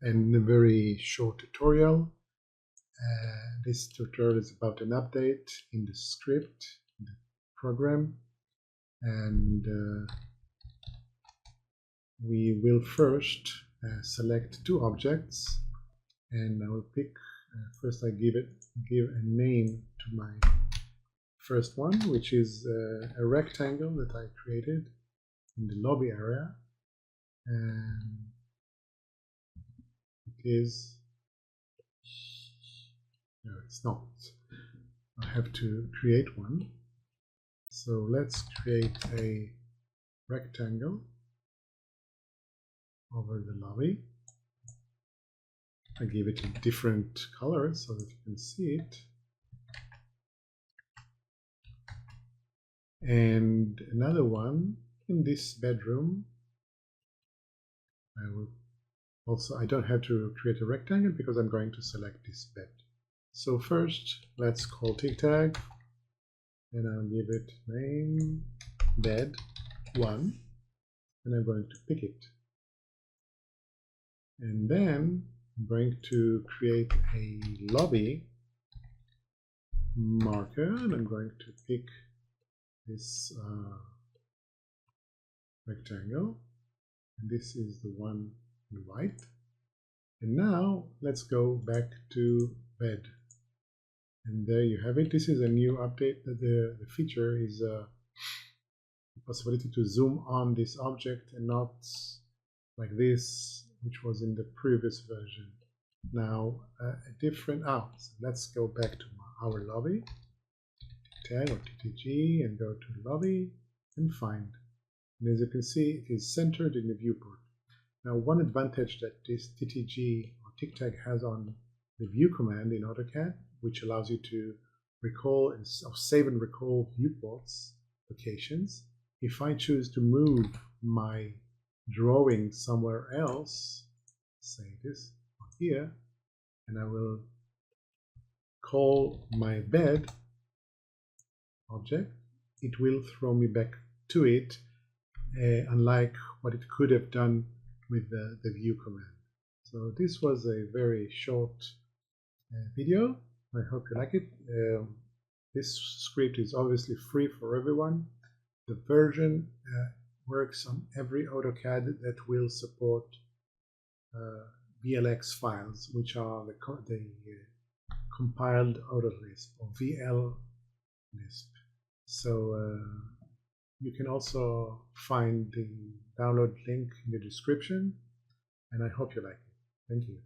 and a very short tutorial. This tutorial is about an update in the script, in the program, and we will first select two objects, and I will pick first I give a name to my first one, which is a rectangle that I created in the lobby area, and it is, no, it's not. I have to create one. So let's create a rectangle over the lobby. I give it a different color so that you can see it. And another one in this bedroom. I don't have to create a rectangle because I'm going to select this bed. So first, let's call TicTag, and I'll give it name bed 1, and I'm going to pick it. And then I'm going to create a lobby marker, and I'm going to pick this rectangle, and this is the one on the right. And now let's go back to bed, and there you have it. This is a new update. The feature is the possibility to zoom on this object and not like this, which was in the previous version. Now a different so let's go back to our lobby, TicTag or TTG, and go to lobby and find. And as you can see, it is centered in the viewport. Now, one advantage that this TTG or TicTag has on the view command in AutoCAD, which allows you to recall and save and recall viewports locations. If I choose to move my drawing somewhere else, say this or here, and I will call my bed object, it will throw me back to it, unlike what it could have done with the view command. So this was a very short video. I hope you like it. This script is obviously free for everyone. The version works on every AutoCAD that will support VLX files, which are the compiled AutoLisp or VLLisp. So you can also find the download link in the description, and I hope you like it. Thank you.